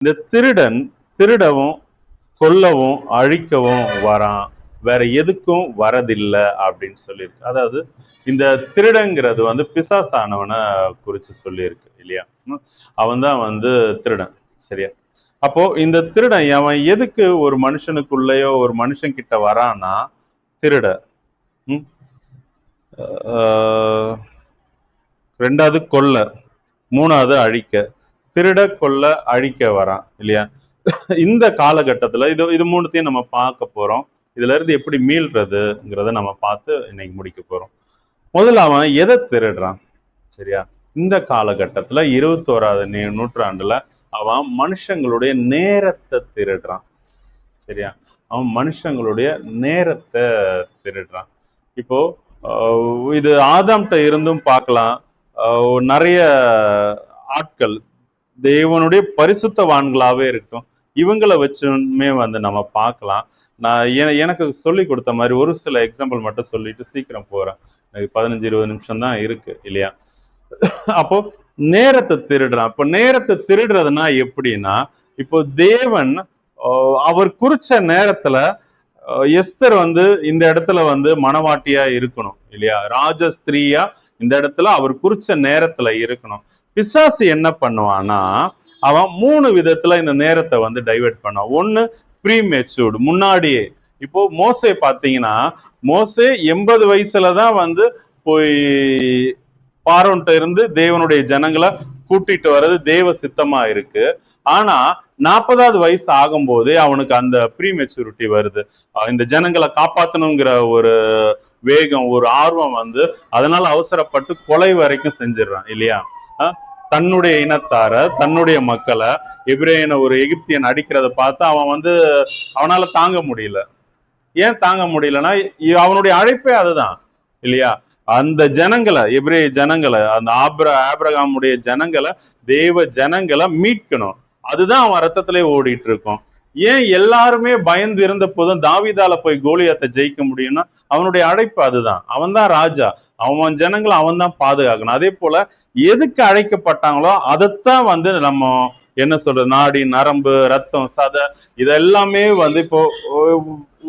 இந்த திருடன் திருடவும் கொல்லவும் அழிக்கவும் வரான், வேற எதுக்கும் வரதில்லை அப்படின்னு சொல்லியிருக்கு. அதாவது இந்த திருடங்கிறது வந்து பிசாசானவனை குறிச்சு சொல்லியிருக்கு இல்லையா. அவன் தான் வந்து திருடன். சரியா. அப்போ இந்த திருடன் அவன் எதுக்கு ஒரு மனுஷனுக்குள்ளேயோ ஒரு மனுஷன் கிட்ட வரான்னா திருட. ரெண்டாவது கொல்ல, மூணாவது அழிக்க. திருட கொல்ல அழிக்க வரான் இல்லையா. இந்த காலகட்டத்துல இது இது மூணுத்தையும் நம்ம பார்க்க போறோம். இதுல இருந்து எப்படி மீள்றதுங்கிறத நம்ம பார்த்து இன்னைக்கு முடிக்க போறோம். முதல்ல அவன் எதை திருடுறான்? சரியா. இந்த காலகட்டத்துல 21வது நூற்றாண்டுல அவன் மனுஷங்களுடைய நேரத்தை திருடுறான். சரியா. அவன் மனுஷங்களுடைய நேரத்தை திருடுறான். இப்போ இது ஆதாம்கிட்ட இருந்தும் பார்க்கலாம். நிறைய ஆட்கள் தேவனுடைய பரிசுத்தவான்களாவே இருக்கும், இவங்களை வச்சுமே வந்து நம்ம பார்க்கலாம். நான் எனக்கு சொல்லி கொடுத்த மாதிரி ஒரு சில எக்ஸாம்பிள் மட்டும் சொல்லிட்டு சீக்கிரம் போறேன். எனக்கு 15-20 நிமிஷம் தான் இருக்கு இல்லையா. அப்போ நேரத்தை திருடுறான். இப்போ நேரத்தை திருடுறதுனா எப்படின்னா, இப்போ தேவன் அவர் குறிச்ச நேரத்துல எஸ்தர் வந்து இந்த இடத்துல வந்து மனவாட்டியா இருக்கணும் இல்லையா, ராஜஸ்திரியா இந்த இடத்துல அவர் குறிச்ச நேரத்துல இருக்கணும். பிசாசு என்ன பண்ணுவான்னா, அவன் 3 விதத்துல இந்த நேரத்தை வந்து டைவெர்ட் பண்ணுவான். ஒண்ணு ப்ரீமெச்சூர்டு, முன்னாடியே. இப்போ மோசே பாத்தீங்கன்னா, மோசே 80 வயசுலதான் வந்து போய் பார்வோன்ட்ட இருந்து தேவனுடைய ஜனங்களை கூட்டிட்டு வர்றது தேவ சித்தமா இருக்கு. ஆனா 40வது வயசு ஆகும்போதே அவனுக்கு அந்த ப்ரீமெச்சூரிட்டி வருது. இந்த ஜனங்களை காப்பாற்றணுங்கிற ஒரு வேகம், ஒரு ஆர்வம் வந்து அதனால அவசரப்பட்டு கொலை வரைக்கும் செஞ்சிடறான் இல்லையா. தன்னுடைய இனத்தார, தன்னுடைய மக்களை, எபிரேயனை ஒரு எகிப்தியன் அடிக்கிறத பார்த்து அவன் வந்து அவனால தாங்க முடியல. ஏன் தாங்க முடியலன்னா, அவனுடைய அழைப்பே அதுதான் இல்லையா. அந்த ஜனங்களை, எபிரேய ஜனங்களை, அந்த ஆபிரகாமுடைய ஜனங்களை, தேவ ஜனங்களை மீட்கணும். அதுதான் அவன் ரத்தத்திலே ஓடிட்டு இருக்கும். ஏன் எல்லாருமே பயந்து இருந்த போதும் தாவீதால போய் கோலியாத்தை ஜெயிக்க முடியும்னா, அவனுடைய அழைப்பு அதுதான். அவன் தான் ராஜா, அவன் ஜனங்களை அவன் தான் பாதுகாக்கணும். அதே போல எதுக்கு அழைக்கப்பட்டாங்களோ அதைத்தான் வந்து நம்ம என்ன சொல்றது, நாடி நரம்பு ரத்தம் சதை இதெல்லாமே வந்து இப்போ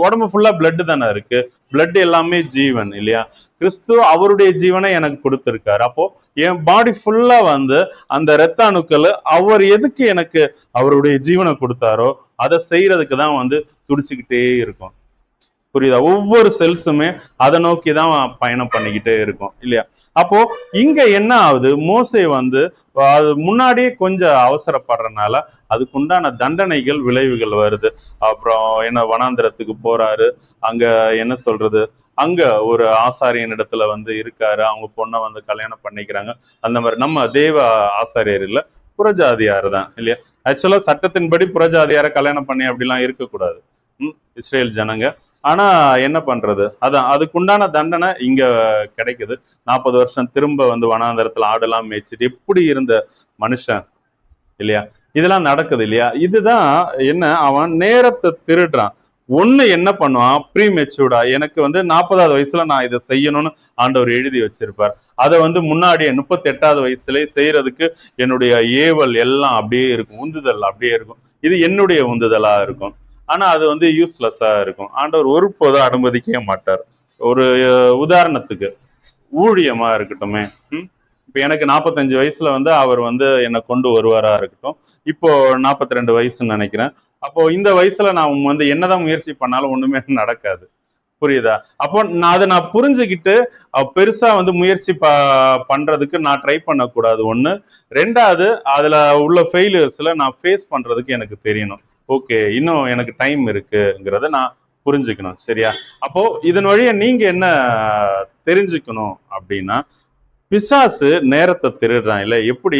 உடம்பு ஃபுல்லா பிளட் தானே இருக்கு. பிளட் எல்லாமே ஜீவன் இல்லையா. கிறிஸ்து அவருடைய ஜீவனை எனக்கு கொடுத்திருக்காரு. அப்போ என் பாடி ஃபுல்லா வந்து அந்த இரத்த அணுக்கள் அவர் எதுக்கு எனக்கு அவருடைய ஜீவனை கொடுத்தாரோ அதை செய்யறதுக்கு தான் வந்து துடிச்சுக்கிட்டே இருக்கும். புரியுதா. ஒவ்வொரு செல்ஸுமே அதை நோக்கி தான் பயணம் பண்ணிக்கிட்டே இருக்கும் இல்லையா. அப்போ இங்க என்ன ஆகுது, மோசே வந்து அது முன்னாடியே கொஞ்சம் அவசரப்படுறதுனால அதுக்குண்டான தண்டனைகள் விளைவுகள் வருது. அப்புறம் என்ன, வனாந்திரத்துக்கு போறாரு. அங்க என்ன சொல்றது, அங்க ஒரு ஆசாரியன் இடத்துல வந்து இருக்காரு. அவங்க பொண்ணை வந்து கல்யாணம் பண்ணிக்கிறாங்க. அந்த மாதிரி நம்ம தேவ ஆசாரியர் இல்ல, புறஜாதியார் தான் இல்லையா. ஆக்சுவலா சட்டத்தின்படி புறஜாதியார கல்யாணம் பண்ணி அப்படிலாம் இருக்கக்கூடாது இஸ்ரேல் ஜனங்க. ஆனா என்ன பண்றது, அதான் அதுக்குண்டான தண்டனை இங்க கிடைக்குது. 40 வருஷம் திரும்ப வந்து வனாந்தரத்துல ஆடெல்லாம் மேய்ச்சிட்டு எப்படி இருந்த மனுஷன் இல்லையா, இதெல்லாம் நடக்குது இல்லையா. இதுதான் என்ன, அவன் நேரத்தை திருடுறான். ஒண்ணு என்ன பண்ணுவான், ப்ரீ மெச்சூர்டா எனக்கு வந்து 40வது வயசுல நான் இதை செய்யணும்னு ஆண்டவர் எழுதி வச்சிருப்பார். அதை வந்து முன்னாடியே 38வது வயசுலயே செய்யறதுக்கு என்னுடைய ஏவல் எல்லாம் அப்படியே இருக்கும், உந்துதல் அப்படியே இருக்கும். இது என்னுடைய உந்துதலா இருக்கும். ஆனா அது வந்து யூஸ்லெஸ்ஸா இருக்கும். ஆண்டவர் ஒருபோதும் அனுமதிக்கவே மாட்டார். ஒரு உதாரணத்துக்கு ஊழியமா இருக்கட்டுமே, இப்ப எனக்கு 45 வயசுல வந்து அவர் வந்து என்னை கொண்டு வருவாரா இருக்கட்டும். இப்போ 42 வயசுன்னு நினைக்கிறேன். அப்போ இந்த வயசுல நான் வந்து என்னதான் முயற்சி பண்ணாலும் ஒண்ணுமே நடக்காது. புரியுதா. அப்போ நான் புரிஞ்சுக்கிட்டு பெருசா வந்து முயற்சி பண்றதுக்கு நான் ட்ரை பண்ணக்கூடாது ஒண்ணு. ரெண்டாவது அதுல உள்ள ஃபெயிலியர்ஸ்ல நான் ஃபேஸ் பண்றதுக்கு எனக்கு தெரியணும். ஓகே, இன்னும் எனக்கு டைம் இருக்குங்கிறத நான் புரிஞ்சுக்கணும். சரியா. அப்போ இதன் வழியா நீங்க என்ன தெரிஞ்சுக்கணும் அப்படின்னா, பிசாசு நேரத்தை திருடுறான் இல்ல, எப்படி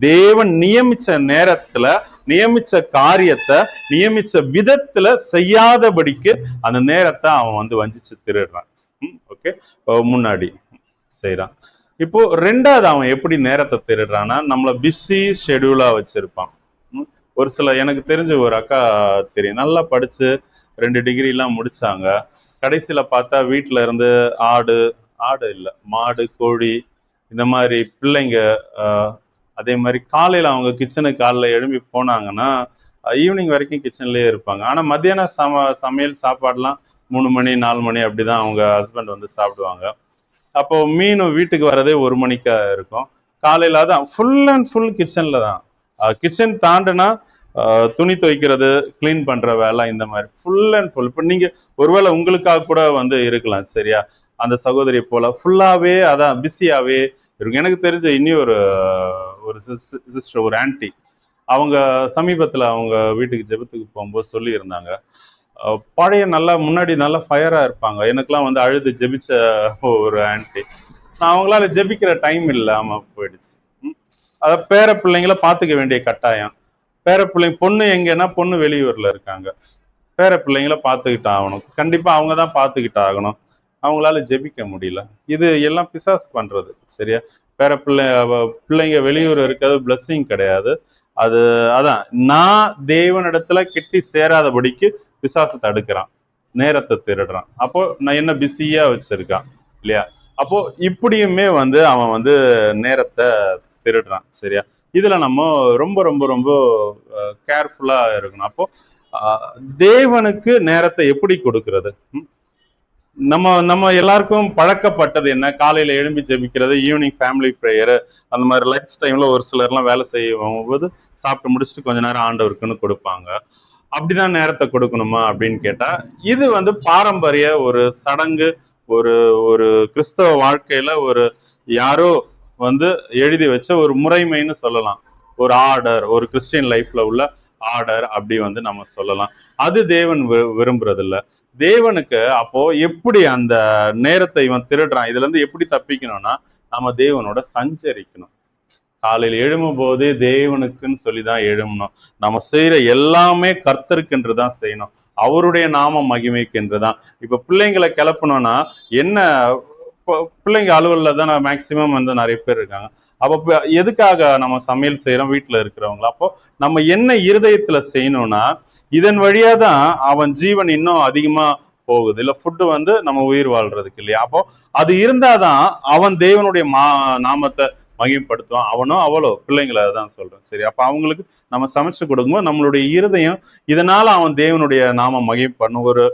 தேவன் நியமிச்ச நேரத்துல நியமிச்ச காரியத்தை நியமிச்ச விதத்துல செய்யாதபடிக்கு அந்த நேரத்தை அவன் வந்து வஞ்சிச்சு திருடுறான். ஓகே, முன்னாடி செய்யறான். இப்போ ரெண்டாவது அவன் எப்படி நேரத்தை திருடுறான்னா, நம்மள பிஸி ஷெடியூலா வச்சிருப்பான். ஒரு சில எனக்கு தெரிஞ்ச ஒரு அக்கா தெரியும், நல்லா படிச்சு 2 டிகிரி எல்லாம் முடிச்சாங்க. கடைசியில பார்த்தா வீட்டுல இருந்து ஆடு இல்ல மாடு கோழி இந்த மாதிரி பிள்ளைங்க அதே மாதிரி காலையில அவங்க கிச்சனுக்கு காலைல எழும்பி போனாங்கன்னா ஈவினிங் வரைக்கும் கிச்சன்லயே இருப்பாங்க. ஆனா மத்தியான சமையல் சாப்பாடுலாம் 3 மணி 4 மணி அப்படிதான் அவங்க ஹஸ்பண்ட் வந்து சாப்பிடுவாங்க. அப்போ மீனும் வீட்டுக்கு வரதே 1 மணிக்கா இருக்கும். காலையில அதான் ஃபுல் அண்ட் ஃபுல் கிச்சன்ல தான். கிச்சன் தாண்டுனா துணி துவைக்கிறது, கிளீன் பண்ற வேலை, இந்த மாதிரி ஃபுல் அண்ட் ஃபுல். இப்போ நீங்க ஒருவேளை உங்களுக்காக கூட வந்து இருக்கலாம், சரியா? அந்த சகோதரி போல ஃபுல்லாவே அதான் பிஸியாவே இருக்கும். எனக்கு தெரிஞ்ச இனி ஒரு ஒரு சிஸ்டர், ஒரு ஆன்டி, அவங்க சமீபத்துல அவங்க வீட்டுக்கு ஜெபத்துக்கு போகும்போது சொல்லியிருந்தாங்க. பழைய நல்லா முன்னாடி நல்லா ஃபயரா இருப்பாங்க. எனக்கெல்லாம் வந்து அழுது ஜெபிச்ச ஒரு ஆன்டி. அவங்களால ஜெபிக்கிற டைம் இல்லாம போயிடுச்சு. அத பேர பிள்ளைங்கள பாத்துக்க வேண்டிய கட்டாயம். பேர பிள்ளைங்க, பொண்ணு எங்கன்னா பொண்ணு வெளியூர்ல இருக்காங்க. பேர பிள்ளைங்கள பாத்துக்கிட்டு ஆகணும். கண்டிப்பா அவங்க தான் பாத்துக்கிட்டு ஆகணும். அவங்களால ஜெபிக்க முடியல. இது எல்லாம் பிசாசு பண்றது, சரியா? பேர பிள்ளைங்க வெளியூர் இருக்கிறது பிளஸ்ஸிங் கிடையாது. அது அதான் நான் தேவனிடத்துல கெட்டி சேராதபடிக்கு பிசாசு தடுக்கிறான், நேரத்தை திருடுறான். அப்போ நான் என்ன பிஸியா வச்சிருக்கான், இல்லையா? அப்போ இப்படியுமே வந்து அவன் வந்து நேரத்தை திருடுறான், சரியா? இதுல நம்ம ரொம்ப ரொம்ப ரொம்ப கேர்ஃபுல்லா இருக்கணும். அப்போ தேவனுக்கு நேரத்தை எப்படி கொடுக்கிறது? நம்ம நம்ம எல்லாருக்கும் பழக்கப்பட்டது என்ன? காலையில எழும்பி ஜெபிக்கிறது, ஈவினிங் ஃபேமிலி ப்ரேயர், அந்த மாதிரி லஞ்ச் டைம்ல ஒரு சிலர்லாம் வேலை செய்யும் போது சாப்பிட்டு முடிச்சுட்டு கொஞ்ச நேரம் ஆண்டவருக்குன்னு கொடுப்பாங்க. அப்படிதான் நேரத்தை கொடுக்கணுமா அப்படின்னு கேட்டா, இது வந்து பாரம்பரிய ஒரு சடங்கு, ஒரு ஒரு கிறிஸ்தவ வாழ்க்கையில ஒரு யாரோ வந்து எழுதி வச்ச ஒரு முறைமைன்னு சொல்லலாம். ஒரு ஆர்டர், ஒரு கிறிஸ்டியன் லைஃப்ல உள்ள ஆர்டர் அப்படி வந்து நம்ம சொல்லலாம். அது தேவன் விரும்புறது இல்ல. தேவனுக்கு அப்போ எப்படி அந்த நேரத்தை இவன் திருடுறான், இதுல இருந்து எப்படி தப்பிக்கணும்னா, நம்ம தேவனோட சஞ்சரிக்கணும். காலையில் எழும்பும் போதே தேவனுக்குன்னு சொல்லிதான் எழும்பணும். நம்ம செய்யற எல்லாமே கர்த்தருக்கு தான் செய்யணும். அவருடைய நாம மகிமைக்கு என்றுதான். இப்ப பிள்ளைங்களை கிளப்பணும்னா என்ன, பிள்ளைங்க அலுவலில் தான் மேக்சிமம் வந்து நிறைய பேர் இருக்காங்க. அப்போ எதுக்காக நம்ம சமையல் செய்யறோம் வீட்டுல இருக்கிறவங்க? அப்போ நம்ம என்ன இருதயத்துல செய்யணும்னா, இதன் வழியா தான் அவன் ஜீவன் இன்னும் அதிகமா போகுது. இல்ல ஃபுட்டு வந்து நம்ம உயிர் வாழ்றதுக்கு, இல்லையா? அப்போ அது இருந்தாதான் அவன் தேவனுடைய நாமத்தை மகிமைப்படுத்துவான். அவனோ அவளோ பிள்ளைங்களை தான் சொல்றேன், சரி? அப்ப அவங்களுக்கு நம்ம சமைச்சு கொடுக்கும்போது நம்மளுடைய இருதயம் இதனால அவன் தேவனுடைய நாம மகிமைப்படணும். ஒரு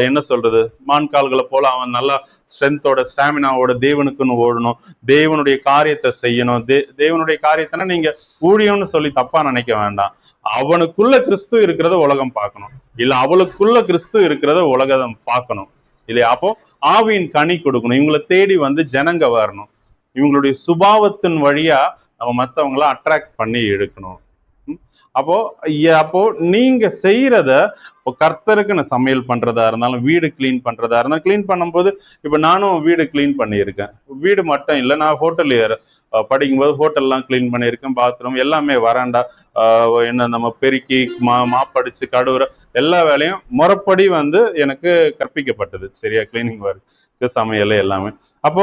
என்ன சொல்றது, மான்கால்களை போல அவன் நல்லா ஸ்ட்ரென்த்தோட ஸ்டாமினாவோட தேவனுக்குன்னு ஓடணும், தேவனுடைய காரியத்தை செய்யணும். தேவனுடைய காரியத்தைனா நீங்க ஊழியம்னு சொல்லி தப்பா நினைக்க வேண்டாம். அவனுக்குள்ள கிறிஸ்து இருக்கிறத உலகம் பார்க்கணும், இல்ல அவளுக்குள்ள கிறிஸ்து இருக்கிறத உலகம் பார்க்கணும், இல்லையா? அப்போ ஆவியின் கனி கொடுக்கணும். இவங்களை தேடி வந்து ஜனங்க வரணும். இவங்களுடைய சுபாவத்தின் வழியா நம்ம மற்றவங்கள அட்ராக்ட் பண்ணி எடுக்கணும். அப்போ அப்போ நீங்க செய்யறத, இப்போ கர்த்தருக்குன்னு சமையல் பண்றதா இருந்தாலும், வீடு கிளீன் பண்றதா இருந்தாலும், கிளீன் பண்ணும்போது இப்ப நானும் வீடு கிளீன் பண்ணியிருக்கேன். வீடு மட்டும் இல்லை, நான் ஹோட்டல் படிக்கும்போது ஹோட்டல்லாம் கிளீன் பண்ணியிருக்கேன். பாத்ரூம் எல்லாமே, வராண்டா என்ன நம்ம பெருக்கி மாப்படிச்சு கழுவுற எல்லா வேலையும் முறைப்படி வந்து எனக்கு கற்பிக்கப்பட்டது, சரியா? கிளீனிங் ஒர்க், சமையல் எல்லாமே. அப்போ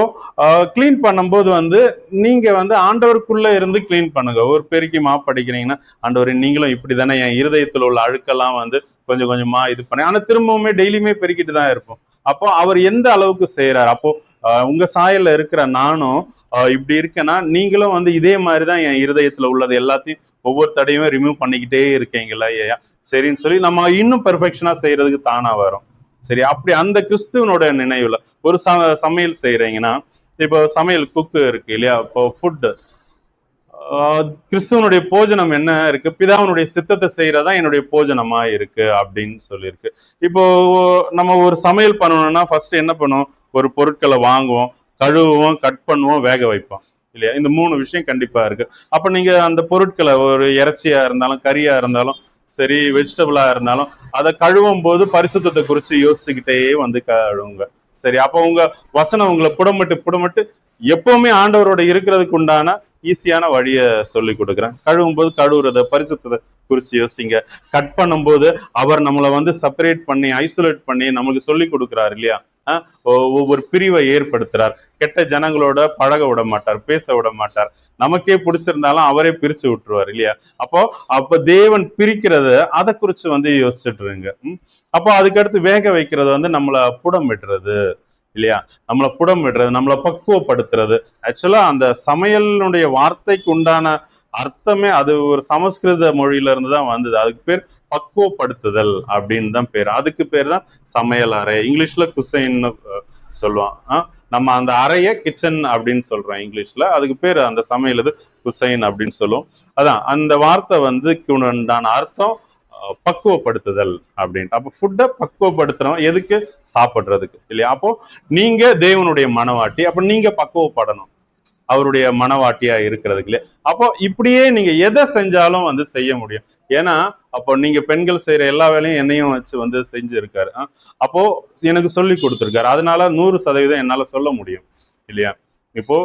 கிளீன் பண்ணும்போது வந்து நீங்க வந்து ஆண்டவருக்குள்ள இருந்து கிளீன் பண்ணுங்க. ஒரு பெருக்கி மாப்படிக்கிறீங்கன்னா, ஆண்டவர் நீங்களும் இப்படி தானே என் இருதயத்தில் உள்ள அழுக்கெல்லாம் வந்து கொஞ்சம் கொஞ்சமா இது பண்ணி, ஆனா திரும்பவுமே டெய்லியுமே பெருக்கிட்டு தான் இருப்போம். அப்போ அவர் எந்த அளவுக்கு செய்யறாரு? அப்போ உங்க சாயல்ல இருக்கிற நானும் இப்படி இருக்கேன்னா, நீங்களும் வந்து இதே மாதிரிதான் என் இருதயத்துல உள்ளது எல்லாத்தையும் ஒவ்வொரு தடையுமே ரிமூவ் பண்ணிக்கிட்டே இருக்கீங்களா ஐயா, சரின்னு சொல்லி நம்ம இன்னும் பெர்ஃபெக்ஷனா செய்யறதுக்கு தானா வரும், சரி? அப்படி அந்த கிறிஸ்துவனோட நினைவுல ஒரு சமையல் செய்யறீங்கன்னா, இப்போ சமையல் குக்கு இருக்கு, இல்லையா? இப்போ ஃபுட்டு, கிறிஸ்துவனுடைய போஜனம் என்ன இருக்கு? பிதாவினுடைய சித்தத்தை செய்யறதா என்னுடைய போஜனமா இருக்கு அப்படின்னு சொல்லியிருக்கு. இப்போ நம்ம ஒரு சமையல் பண்ணணும்னா ஃபர்ஸ்ட் என்ன பண்ணுவோம்? ஒரு பொருட்களை வாங்குவோம், கழுவுவோம், கட் பண்ணுவோம், வேக வைப்போம், இல்லையா? இந்த 3 விஷயம் கண்டிப்பா இருக்கு. அப்ப நீங்க அந்த பொருட்களை, ஒரு இறைச்சியா இருந்தாலும் கறியா இருந்தாலும் சரி, வெஜிடபிளா இருந்தாலும், அதை கழுவும் போது பரிசுத்தத்தை குறித்து யோசிச்சுக்கிட்டே வந்து கழுவுங்க, சரி? அப்போ உங்க வசனம் உங்களை புடமிட்டு புடமிட்டு எப்பவுமே ஆண்டவரோட இருக்கிறதுக்கு உண்டான ஈஸியான வழியை சொல்லி கொடுக்குறேன். கழுவும் போது கழுவுறத பரிசுத்தத்தை குறித்து யோசிங்க. கட் பண்ணும்போது அவர் நம்மளை வந்து செப்பரேட் பண்ணி ஐசோலேட் பண்ணி நம்மளுக்கு சொல்லி கொடுக்குறாரு, இல்லையா? ஒவ்வொரு பிரிவை ஏற்படுத்துறார். கெட்ட ஜனங்களோட பழக விட மாட்டார், பேச விட மாட்டார். நமக்கே பிடிச்சிருந்தாலும் அவரே பிரிச்சு விட்டுருவார், இல்லையா? அப்ப தேவன் பிரிக்கிறது அதை குறிச்சு வந்து யோசிச்சுட்டு இருங்க. அப்போ அதுக்கடுத்து வேக வைக்கிறது வந்து நம்மளை புடம் விடுறது, இல்லையா? நம்மளை பக்குவப்படுத்துறது. ஆக்சுவலா அந்த சமையலுடைய வார்த்தைக்கு உண்டான அர்த்தமே அது ஒரு சமஸ்கிருத மொழியில இருந்து தான் வந்தது. அதுக்கு பேர் பக்குவப்படுத்துதல் அப்படின்னு தான் பேர். அதுக்கு பேர் தான் சமையல் அறை. இங்கிலீஷ்ல குசைன்னு சொல்லுவான். நம்ம அந்த அறைய கிச்சன் அப்படின்னு சொல்றோம் இங்கிலீஷ்ல. அதுக்கு பேர் அந்த சமையல் இது குசைன் அப்படின்னு சொல்லுவோம். அதான் அந்த வார்த்தை வந்து உண்டான அர்த்தம் பக்குவப்படுத்துதல் அப்படின்ட்டு. அப்போ ஃபுட்டை பக்குவப்படுத்துறோம் எதுக்கு? சாப்பிட்றதுக்கு இல்லையா? அப்போ நீங்க தேவனுடைய மனவாட்டி, அப்போ நீங்க பக்குவப்படணும் அவருடைய மனவாட்டியா இருக்கிறதுக்கு இல்லையா? அப்போ இப்படியே நீங்க எதை செஞ்சாலும் வந்து செய்ய முடியும். ஏன்னா அப்போ நீங்க பெண்கள் செய்யற எல்லா வேலையும் என்னையும் வச்சு வந்து செஞ்சிருக்காரு. அப்போ எனக்கு சொல்லி கொடுத்துருக்காரு. அதனால 100% என்னால சொல்ல முடியும் இல்லையா? இப்போ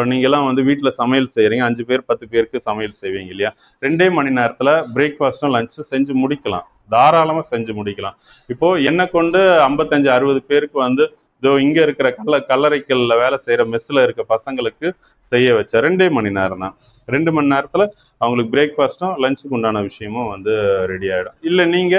நீங்க எல்லாம் வந்து வீட்டுல சமையல் செய்யறீங்க, 5 பேர் 10 பேருக்கு சமையல் செய்வீங்க இல்லையா? 2 மணி நேரத்துல பிரேக்ஃபாஸ்டும் லஞ்சும் செஞ்சு முடிக்கலாம், தாராளமா செஞ்சு முடிக்கலாம். இப்போ என்ன கொண்டு 55 60 பேருக்கு வந்து இதோ இங்க இருக்கிற கல்லறைக்கல்ல வேலை செய்யற மெஸ்ல இருக்க பசங்களுக்கு செய்ய வச்ச 2 மணி நேரம் தான். 2 மணி நேரத்துல அவங்களுக்கு பிரேக்ஃபாஸ்டும் லஞ்சுக்கு உண்டான விஷயமும் வந்து ரெடி ஆயிடும். இல்ல நீங்க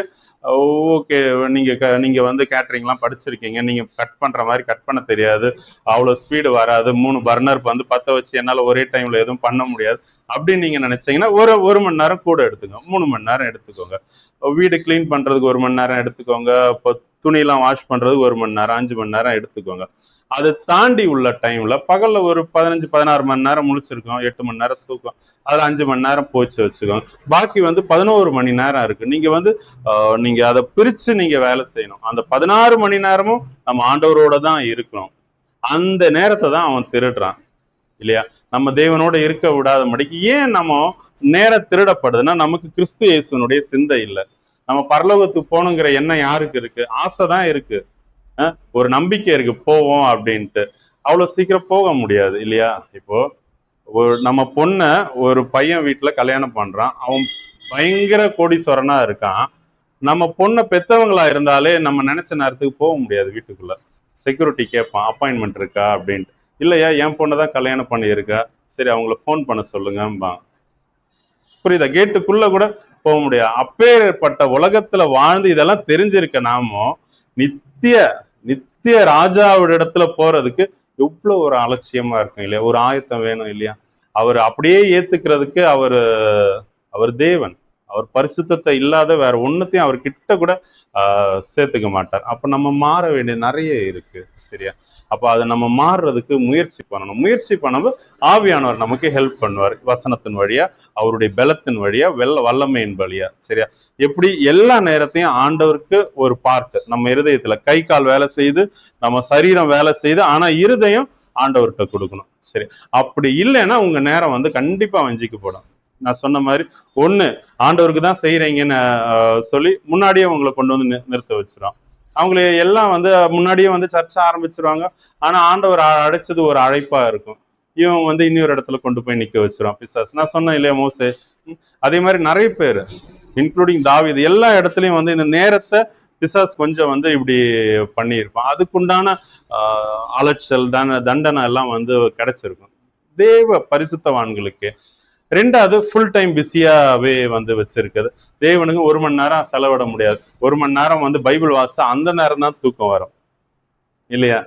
ஓகே, நீங்க வந்து கேட்டரிங்லாம் படிச்சிருக்கீங்க, நீங்க கட் பண்ற மாதிரி கட் பண்ண தெரியாது, அவ்வளவு ஸ்பீடு வராது, 3 பர்னர் வந்து பத்த வச்சு என்னால ஒரே டைம்ல எதுவும் பண்ண முடியாது அப்படின்னு நீங்க நினைச்சீங்கன்னா ஒரு மணி நேரம் கூட எடுத்துக்கோங்க, 3 மணி நேரம் எடுத்துக்கோங்க. வீடு கிளீன் பண்றதுக்கு 1 மணி நேரம் எடுத்துக்கோங்க, இப்போ துணியெல்லாம் வாஷ் பண்றதுக்கு 1 மணி நேரம் 5 மணி நேரம் எடுத்துக்கோங்க. அதை தாண்டி உள்ள டைம்ல பகல்ல ஒரு 15 16 மணி நேரம் முழிச்சிருக்கோம், 8 மணி நேரம் தூக்கம், அதுல 5 மணி நேரம் போச்சு வச்சுக்கோங்க. பாக்கி வந்து 11 மணி நேரம் இருக்கு. நீங்க வந்து நீங்க அதை பிரிச்சு நீங்க வேலை செய்யணும். அந்த 16 மணி நேரமும் நம்ம ஆண்டவரோட தான் இருக்கணும். அந்த நேரத்தை தான் அவன் திருடுறான் இல்லையா? நம்ம தேவனோட இருக்க விடாதபடிக்கு. ஏன் நம்ம நேரம் திருடப்படுதுன்னா, நமக்கு கிறிஸ்து இயேசுனுடைய சிந்தை இல்லை. நம்ம பரலோகத்துக்கு போகணுங்கிற எண்ணம் யாருக்கு இருக்கு? ஆசை தான் இருக்கு, ஒரு நம்பிக்கை இருக்கு போவோம் அப்படின்ட்டு. அவ்வளவு சீக்கிரம் போக முடியாது இல்லையா? இப்போ நம்ம பொண்ண ஒரு பையன் வீட்டுல கல்யாணம் பண்றான், அவன் பயங்கர கோடீஸ்வரனா இருக்கான். நம்ம பொண்ணை பெத்தவங்களா இருந்தாலே நம்ம நினைச்ச நேரத்துக்கு போக முடியாது வீட்டுக்குள்ள. செக்யூரிட்டி கேட்பான், அப்பாயின்மெண்ட் இருக்கா அப்படின்ட்டு. இல்லையா, என் பொண்ணை தான் கல்யாணம் பண்ணியிருக்கா, சரி அவங்கள ஃபோன் பண்ண சொல்லுங்கம்பான். புரியுதா? கேட்டுக்குள்ள கூட போக முடியாது. அப்பேற்பட்ட உலகத்துல வாழ்ந்து இதெல்லாம் தெரிஞ்சிருக்க நாமோ நித்திய நித்திய ராஜாவிடத்துல போறதுக்கு எவ்வளவு ஒரு அலட்சியமா இருக்கும் இல்லையா? ஒரு ஆயத்தம் வேணும் இல்லையா? அவர் அப்படியே ஏத்துக்கிறதுக்கு அவர் தேவன், அவர் பரிசுத்தத்தை இல்லாத வேற ஒன்னத்தையும் அவர் கிட்ட கூட சேர்த்துக்க மாட்டார். அப்ப நம்ம மாற வேண்டிய நிறைய இருக்கு சரியா? அப்ப அதை நம்ம மாறுறதுக்கு முயற்சி பண்ணணும். முயற்சி பண்ணும்போது ஆவியானவர் நமக்கு ஹெல்ப் பண்ணுவார், வசனத்தின் வழியா, அவருடைய பலத்தின் வழியா, வல்லமையின் வழியா சரியா? எப்படி எல்லா நேரத்தையும் ஆண்டவருக்கு ஒரு பார்ட் நம்ம இருதயத்துல கை கால் வேலை செய்து, நம்ம சரீரம் வேலை செய்து, ஆனா இருதயம் ஆண்டவர்கிட்ட கொடுக்கணும் சரி. அப்படி இல்லைன்னா உங்க நேரம் வந்து கண்டிப்பா வஞ்சிக்கு போடும். நான் சொன்ன மாதிரி ஒண்ணு ஆண்டவருக்கு தான் செய்யறீங்கன்னு சொல்லி முன்னாடியே உங்களை கொண்டு வந்து நிறுத்த வச்சிரும். அவங்கள எல்லாம் வந்து முன்னாடியே வந்து சர்ச்சை ஆரம்பிச்சிருவாங்க. ஆனா ஆண்டவர் அழைச்சது ஒரு அழைப்பா இருக்கும், இவன் வந்து இன்னொரு இடத்துல கொண்டு போய் நிக்க வச்சிருவான் பிசாசு. நான் சொன்னேன் இல்லையா மோசே, அதே மாதிரி நிறைய பேர் இன்க்ளூடிங் தாவீது எல்லா இடத்துலயும் வந்து இந்த நேரத்தை பிசாஸ் கொஞ்சம் வந்து இப்படி பண்ணியிருப்பான். அதுக்குண்டான அலட்சல் தண்டனை எல்லாம் வந்து கிடைச்சிருக்கும் தேவ பரிசுத்தவான்களுக்கு. ரெண்டாவது ஃபுல் டைம் பிஸியாவே வந்து வச்சிருக்குது. தேவனுக்கு 1 மணி நேரம் செலவிட முடியாது. 1 மணி நேரம் வந்து பைபிள் வாசிச்சா அந்த நேரம் தான் தூக்கம் வரும் இல்லையா?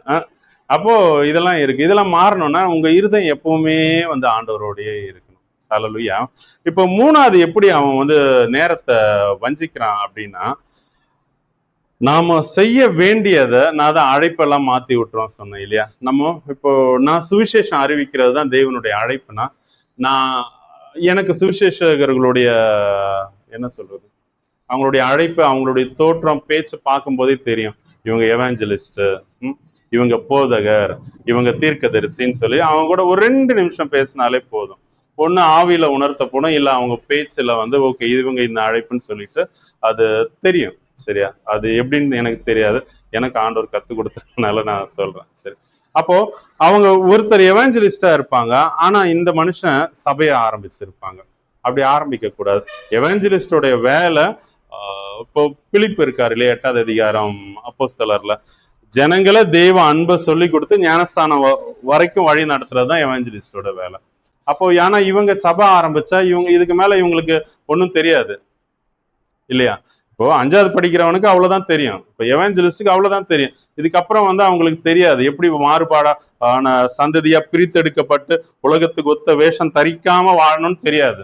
அப்போ இதெல்லாம் இருக்கு. இதெல்லாம் மாறணும்னா உங்க இருதயம் எப்பவுமே வந்து ஆண்டவரோடயே இருக்கணும். ஹல்லேலூயா. இப்போ 3வது எப்படி அவன் வந்து நேரத்தை வஞ்சிக்கிறான் அப்படின்னா, நாம செய்ய வேண்டியதை நான் தான் அழைப்பெல்லாம் மாத்தி விட்டுறோம் சொன்னேன் இல்லையா? நம்ம இப்போ நான் சுவிசேஷம் அறிவிக்கிறது தான் தேவனுடைய அழைப்புனா, நான் எனக்கு சுவிசேஷகர்களுடைய என்ன சொல்றது, அவங்களுடைய அழைப்பு, அவங்களுடைய தோற்றம், பேச்சு பார்க்கும் போதே தெரியும், இவங்க எவாஞ்சலிஸ்ட், இவங்க போதகர், இவங்க தீர்க்கதரிசின்னு சொல்லி அவங்க கூட ஒரு 2 நிமிஷம் பேசினாலே போதும். ஒண்ணு ஆவியில உணர்த்தப்படும், இல்ல அவங்க பேச்சுல வந்து ஓகே இவங்க இந்த அழைப்புன்னு சொல்லிட்டு அது தெரியும் சரியா? அது எப்படின்னு எனக்கு தெரியாது, எனக்கு ஆண்டவர் கற்றுக் கொடுத்ததுனால நான் சொல்றேன் சரி. அப்போ அவங்க ஒருத்தர் எவாஞ்சலிஸ்டா இருப்பாங்க, ஆனா இந்த மனுஷன் சபையை ஆரம்பிச்சிருப்பாங்க. அப்படி ஆரம்பிக்க கூடாது. எவாஞ்சலிஸ்டோடைய வேலை இப்போ பிலிப்பு இருக்காரு இல்லையா, 8வது அதிகாரம் அப்போஸ்தலர்ல, ஜனங்களை தெய்வ அன்பை சொல்லி கொடுத்து ஞானஸ்தானம் வரைக்கும் வழி நடத்துறது தான் எவாஞ்சலிஸ்டோட வேலை. அப்போ ஏன்னா இவங்க சபை ஆரம்பிச்சா இவங்க இதுக்கு மேல இவங்களுக்கு ஒன்றும் தெரியாது இல்லையா? இப்போ 5வது படிக்கிறவனுக்கு அவ்வளவுதான் தெரியும். இப்போ எவாஞ்சலிஸ்டுக்கு அவ்வளவுதான் தெரியும். இதுக்கப்புறம் வந்து அவங்களுக்கு தெரியாது எப்படி மாறுபாடா ஆன சந்ததியா பிரித்தெடுக்கப்பட்டு உலகத்துக்கு ஒத்த வேஷம் தரிக்காம வாழணும்னு தெரியாது.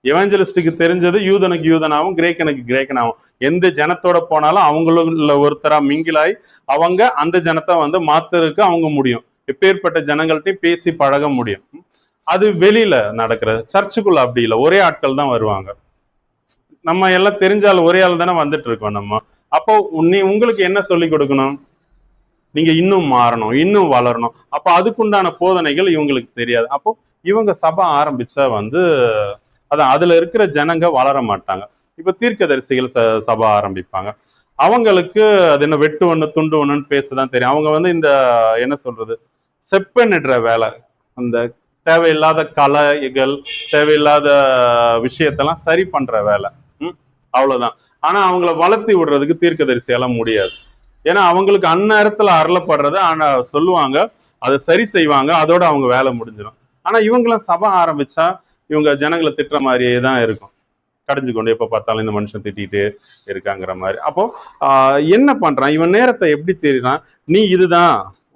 எவாஞ்சலிஸ்டுக்கு தெரிஞ்சது யூதனுக்கு யூதனாகவும் கிரேக்கனுக்கு கிரேக்கனாகவும் எந்த ஜனத்தோட போனாலும் அவங்கள ஒருத்தரா மிங்கிலாய் அவங்க அந்த ஜனத்தை வந்து மாத்துறதுக்கு அவங்க முடியும். எப்பேற்பட்ட ஜனங்கள்ட்டையும் பேசி பழக முடியும். அது வெளியில நடக்கிறது. சர்ச்சுக்குள்ள அப்படி இல்லை, ஒரே ஆட்கள் தான் வருவாங்க. நம்ம எல்லாம் தெரிஞ்சாலும் ஒரே ஆள் தானே வந்துட்டு இருக்கோம் நம்ம. அப்போ உங்களுக்கு என்ன சொல்லி கொடுக்கணும்? நீங்க இன்னும் மாறணும், இன்னும் வளரணும். அப்போ அதுக்குண்டான போதனைகள் இவங்களுக்கு தெரியாது. அப்போ இவங்க சபை ஆரம்பிச்சா வந்து அதான் அதுல இருக்கிற ஜனங்க வளர மாட்டாங்க. இப்ப தீர்க்கதரிசிகள் சபை ஆரம்பிப்பாங்க. அவங்களுக்கு அது என்ன வெட்டு ஒண்ணு துண்டு ஒண்ணுன்னு பேசதான் தெரியும். அவங்க வந்து இந்த என்ன சொல்றது, செப்பனிடுற வேலை, அந்த தேவையில்லாத கலைகள், தேவையில்லாத விஷயத்தெல்லாம் சரி பண்ற வேலை. அவ்வளவுதான். ஆனா அவங்கள வளர்த்தி விடுறதுக்கு தீர்க்கதரிசியெல்லாம் முடியாது. ஏன்னா அவங்களுக்கு அந்நேரத்துல அருளப்படுறத சொல்லுவாங்க, அதை சரி செய்வாங்க, அதோட அவங்க வேலை முடிஞ்சிடும். ஆனா இவங்களும் சபை ஆரம்பிச்சா இவங்க ஜனங்களை திட்டுற மாதிரியே தான் இருக்கும். கடிஞ்சு கொண்டு எப்ப பார்த்தாலும் இந்த மனுஷன் திட்டிட்டு இருக்காங்கிற மாதிரி. அப்போ என்ன பண்றான் இவன்? நேரத்தை எப்படி தெரியுறான்? நீ இதுதான்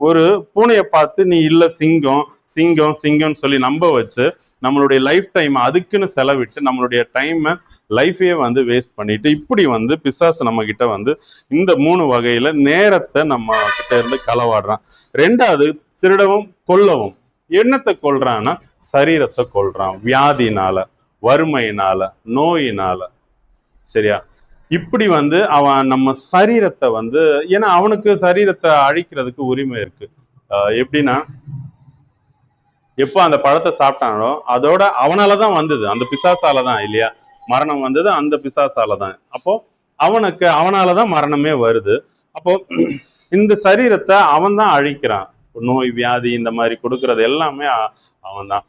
ஒரு பூனையை பார்த்து நீ இல்ல சிங்கம் சிங்கம் சிங்கம்னு சொல்லி நம்ப வச்சு நம்மளுடைய லைஃப் டைம் அதுக்குன்னு செலவிட்டு நம்மளுடைய டைமை லைஃபையே வந்து வேஸ்ட் பண்ணிட்டு இப்படி வந்து பிசாசு நம்ம கிட்ட வந்து இந்த 3 வகையில நேரத்தை நம்ம கிட்ட இருந்து களவாடுறான். 2வது, திருடவும் கொல்லவும். என்னத்தை கொல்றான்னா சரீரத்தை கொல்றான். வியாதினால, வறுமையினால, நோயினால. சரியா? இப்படி வந்து அவன் நம்ம சரீரத்தை வந்து, ஏன்னா அவனுக்கு சரீரத்தை அழிக்கிறதுக்கு உரிமை இருக்கு. எப்படின்னா எப்போ அந்த பழத்தை சாப்பிட்டானோ அதோட அவனாலதான் வந்தது, அந்த பிசாசால தான் இல்லையா மரணம் வந்தது, அந்த பிசாசால தான். அப்போ அவனாலதான் மரணமே வருது. அப்போ இந்த சரீரத்தை அவன் தான் அழிக்கிறான். நோய் வியாதி இந்த மாதிரி கொடுக்கறது எல்லாமே அவன் தான்.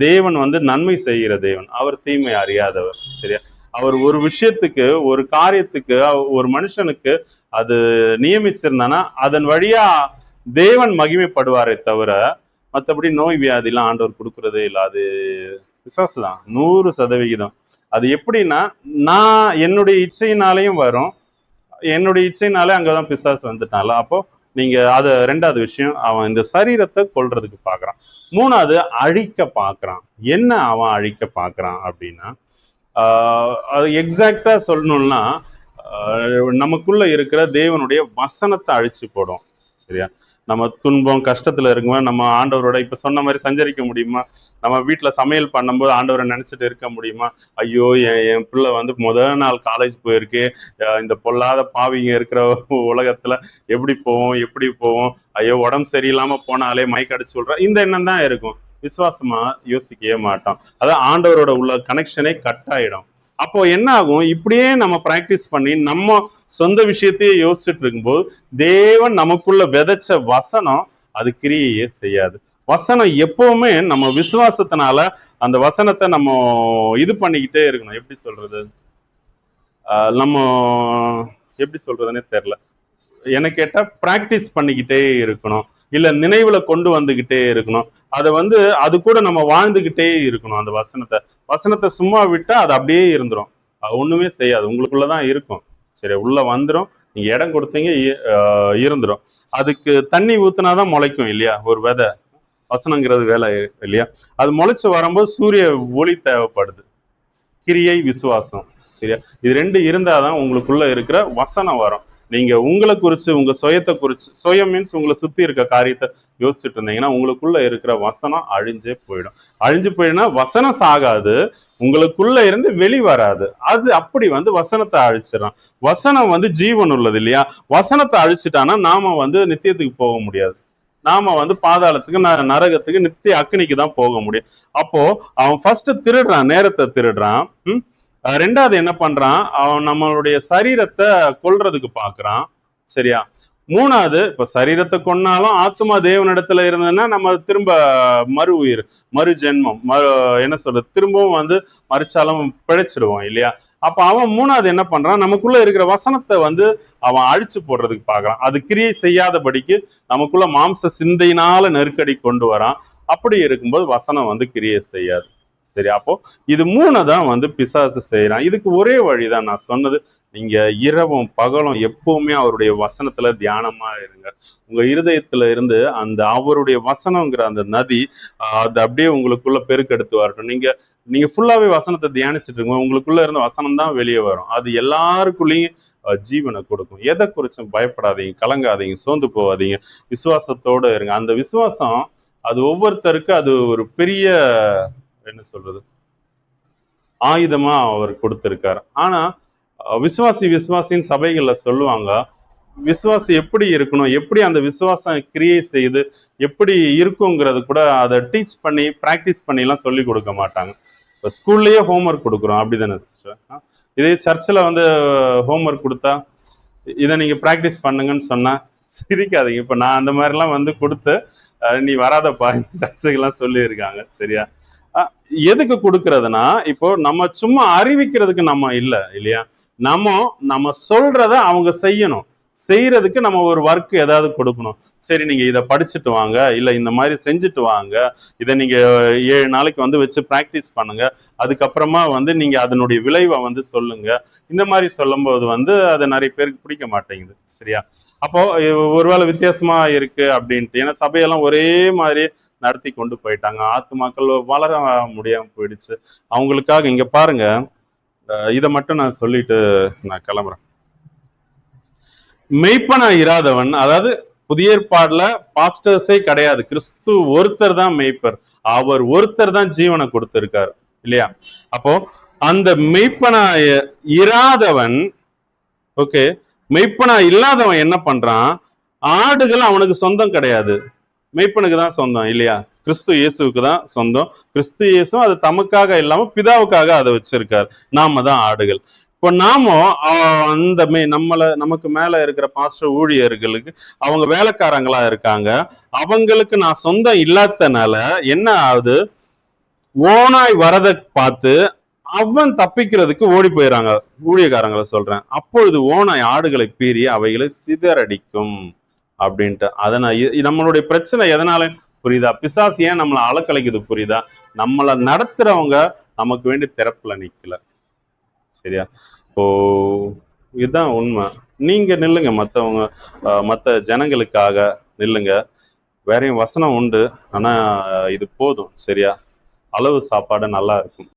தேவன் வந்து நன்மை செய்கிற தேவன், அவர் தீமை அறியாதவர். சரியா? அவர் ஒரு விஷயத்துக்கு, ஒரு காரியத்துக்கு, ஒரு மனுஷனுக்கு அது நியமிச்சிருந்தானா அதன் வழியா தேவன் மகிமைப்படுவாரே தவிர மற்றபடி நோய் வியாதிலாம் ஆண்டவர் கொடுக்கறதே இல்லை. அது பிசாசு தான் 100%. அது எப்படின்னா நான் என்னுடைய இச்சையினாலையும் வரும், என்னுடைய இச்சையினாலே அங்கதான் பிசாசு வந்துட்டான்ல. அப்போ நீங்க அது 2வது விஷயம், அவன் இந்த சரீரத்தை கொல்றதுக்கு பாக்குறான். 3வது, அழிக்க பாக்குறான். என்ன அவன் அழிக்க பாக்குறான் அப்படின்னா அது எக்ஸாக்டா சொல்லணும்னா நமக்குள்ள இருக்கிற தேவனுடைய வசனத்தை அழிச்சு போடும். சரியா? நம்ம துன்பம் கஷ்டத்துல இருக்கும்போது நம்ம ஆண்டவரோட இப்ப சொன்ன மாதிரி சஞ்சரிக்க முடியுமா? நம்ம வீட்டுல சமையல் பண்ணும்போது ஆண்டவரை நினைச்சிட்டு இருக்க முடியுமா? ஐயோ என் பிள்ளை வந்து முதல் நாள் காலேஜ் போயிருக்கு, இந்த பொல்லாத பாவிங்க இருக்கிற உலகத்துல எப்படி போவோம், ஐயோ உடம்பு சரியில்லாம போனாலே மயக்கடிச்சு சொல்ற இந்த எண்ணம் தான் இருக்கும். விசுவாசமா யோசிக்கவே மாட்டோம். அதான் ஆண்டவரோட உள்ள கனெக்ஷனே கட் ஆயிடும். அப்போ என்ன ஆகும்? இப்படியே நம்ம பிராக்டிஸ் பண்ணி நம்ம சொந்த விஷயத்தையே யோசிச்சுட்டு இருக்கும்போது தேவன் நமக்குள்ள விதைச்ச வசனம் அது கிரியையே செய்யாது. வசனம் எப்பவுமே நம்ம விசுவாசத்தினால அந்த வசனத்தை நம்ம இது பண்ணிக்கிட்டே இருக்கணும். எப்படி சொல்றது, நம்ம எப்படி சொல்றதுன்னே தெரியல. எனக்கு கேட்டா பிராக்டிஸ் பண்ணிக்கிட்டே இருக்கணும், இல்ல நினைவுல கொண்டு வந்துகிட்டே இருக்கணும். அதை வந்து அது கூட நம்ம வாழ்ந்துகிட்டே இருக்கணும். அந்த வசனத்தை சும்மா விட்டா அது அப்படியே இருந்துரும், ஒண்ணுமே செய்யாது, உங்களுக்குள்ளதான் இருக்கும். சரி, உள்ள வந்துடும், நீங்க இடம் கொடுத்தீங்க இருந்துரும். அதுக்கு தண்ணி ஊத்துனாதான் முளைக்கும் இல்லையா ஒரு விதை? வசனங்கிறது வேலை இல்லையா? அது முளைச்சு வரும்போது சூரிய ஒளி தேவைப்படுது, கிரியை விசுவாசம். சரியா? இது 2 இருந்தாதான் உங்களுக்குள்ள இருக்கிற வசனம் வரும். நீங்க உங்களை குறிச்சு, உங்க சுயத்தை குறிச்சு, சுயம் மீன்ஸ் உங்களை சுத்தி இருக்க காரியத்தை யோசிச்சுட்டு இருந்தீங்கன்னா உங்களுக்குள்ள இருக்கிற வசனம் அழிஞ்சே போயிடும். அழிஞ்சு போயிடுனா வசனம் சாகாது, உங்களுக்குள்ள இருந்து வெளி வராது. அது அப்படி வந்து வசனத்தை அழிச்சிடறான். வசனம் வந்து ஜீவன் உள்ளது இல்லையா? வசனத்தை அழிச்சிட்டானா நாம வந்து நித்தியத்துக்கு போக முடியாது. நாம வந்து பாதாளத்துக்கு, நரகத்துக்கு, நித்திய அக்னிக்கு தான் போக முடியும். அப்போ அவன் ஃபர்ஸ்ட் திருடுறான், நேரத்தை திருடுறான். 2வது என்ன பண்றான்? அவன் நம்மளுடைய சரீரத்தை கொல்றதுக்கு பாக்குறான். சரியா? 3வது, இப்ப சரீரத்தை கொன்னாலும் ஆத்மா தேவனிடத்துல இருந்ததுன்னா நம்ம திரும்ப மறு உயிர், மறு ஜென்மம், என்ன சொல்றது, திரும்பவும் வந்து மறிச்சாலும் பிழைச்சிடுவோம் இல்லையா? அப்ப அவன் 3வது என்ன பண்றான்? நமக்குள்ள இருக்கிற வசனத்தை வந்து அவன் அழிச்சு போடுறதுக்கு பாக்குறான். அது கிரியை செய்யாதபடிக்கு நமக்குள்ள மாம்ச சிந்தையினால நெருக்கடி கொண்டு வரான். அப்படி இருக்கும்போது வசனம் வந்து கிரியை செய்யாது. சரி, அப்போ இது 3 தான் வந்து பிசாசு செய்யறான். இதுக்கு ஒரே வழிதான் நான் சொன்னது, நீங்க இரவும் பகலும் எப்பவுமே அவருடைய வசனத்துல தியானமா இருங்க. உங்க இருதயத்துல இருந்து அந்த அவருடைய வசனங்கிற அந்த நதி அது அப்படியே உங்களுக்குள்ள பெருக்கெடுத்து வரட்டும். நீங்க நீங்க ஃபுல்லாவே வசனத்தை தியானிச்சுட்டு இருங்க. உங்களுக்குள்ள இருந்த வசனம் தான் வெளியே வரும். அது எல்லாருக்குள்ளேயும் ஜீவனை கொடுக்கும். எதை குறிச்சும் பயப்படாதீங்க, கலங்காதீங்க, சோர்ந்து போகாதீங்க. விசுவாசத்தோட இருங்க. அந்த விசுவாசம் அது ஒவ்வொருத்தருக்கு அது ஒரு பெரிய என்ன சொல்றது ஆயுதமா அவர் கொடுத்திருக்காரு. ஆனா விசுவாசி விசுவாசின்னு சபைகள்ல சொல்லுவாங்க. விசுவாசி எப்படி இருக்கணும், எப்படி அந்த விசுவாசம் கிரியை செய்து எப்படி இருக்குங்கிறது கூட அதை டீச் பண்ணி ப்ராக்டிஸ் பண்ணிலாம் சொல்லி கொடுக்க மாட்டாங்க. இப்போ ஸ்கூல்லையே ஹோம்ஒர்க் கொடுக்குறோம், அப்படிதானே சிஸ்டர்? இதே சர்ச்சில் வந்து ஹோம்ஒர்க் கொடுத்தா இதை நீங்க ப்ராக்டிஸ் பண்ணுங்கன்னு சொன்னா சிரிக்காதீங்க. இப்போ நான் அந்த மாதிரிலாம் வந்து கொடுத்து நீ வராதப்பா சர்ச்சைகள்லாம் சொல்லியிருக்காங்க. சரியா? எதுக்கு கொடுக்கறதுனா, இப்போ நம்ம சும்மா அறிவிக்கிறதுக்கு நம்ம இல்லை இல்லையா? நம்ம நம்ம சொல்றத அவங்க செய்யணும். செய்யறதுக்கு நம்ம ஒரு ஒர்க் ஏதாவது கொடுக்கணும். சரி, நீங்க இதை படிச்சுட்டு வாங்க, இல்ல இந்த மாதிரி செஞ்சுட்டு வாங்க, இதை நீங்க 7 நாளைக்கு வந்து வச்சு ப்ராக்டிஸ் பண்ணுங்க, அதுக்கப்புறமா வந்து நீங்க அதனுடைய விளைவை வந்து சொல்லுங்க. இந்த மாதிரி சொல்லும்போது வந்து அது நிறைய பேருக்கு பிடிக்க மாட்டேங்குது. சரியா? அப்போ ஒருவேளை வித்தியாசமா இருக்கு அப்படின்ட்டு, ஏன்னா சபையெல்லாம் ஒரே மாதிரி நடத்தி கொண்டு போயிட்டாங்க. ஆத்துமாக்கள் வளர முடியாம போயிடுச்சு. அவங்களுக்காக இங்க பாருங்க, இதை மட்டும் நான் சொல்லிட்டு நான் கிளம்புறேன். மெய்ப்பனா இராதவன், அதாவது புதிய ஏற்பாடுல பாஸ்டர்ஸே கிடையாது, கிறிஸ்து ஒருத்தர் தான் மெய்ப்பர். அவர் ஒருத்தர் தான் ஜீவனை கொடுத்திருக்காரு இல்லையா? அப்போ அந்த மெய்ப்பனா இராதவன், ஓகே, மெய்ப்பனா இல்லாதவன் என்ன பண்றான்? ஆடுகள் அவனுக்கு சொந்தம் கிடையாது, மெய்ப்பனுக்கு தான் சொந்தம் இல்லையா? கிறிஸ்து இயேசுக்கு தான் சொந்தம். கிறிஸ்து இயேசு அது தமக்காக இல்லாம பிதாவுக்காக அதை வச்சிருக்காரு. நாம தான் ஆடுகள். இப்போ நாமும் அந்த நமக்கு மேல இருக்கிற பாஸ்டர் ஊழியர்களுக்கு அவங்க வேலைக்காரங்களா இருக்காங்க. அவங்களுக்கு நான் சொந்தம் இல்லாதனால என்ன ஆகுது? ஓனாய் வரதை பார்த்து அவன் தப்பிக்கிறதுக்கு ஓடி போயிடறாங்க. ஊழியக்காரங்களை சொல்றேன். அப்பொழுது ஓனாய் ஆடுகளை பீறி அவைகளை சிதறடிக்கும் அப்படின்ட்டு. அதனால நம்மளுடைய பிரச்சனை எதனால புரியுதா? பிசாசு ஏன் நம்மளை அலக்கலைக்குது புரியுதா? நம்மளை நடத்துறவங்க நமக்கு வேண்டி திறப்புல நிக்கல. சரியா? இப்போ இதுதான் உண்மை. நீங்க நில்லுங்க, மற்றவங்க மற்ற ஜனங்களுக்காக நில்லுங்க. வேறையும் வசனம் உண்டு, ஆனா இது போதும். சரியா? அளவு சாப்பாடு நல்லா இருக்கும்.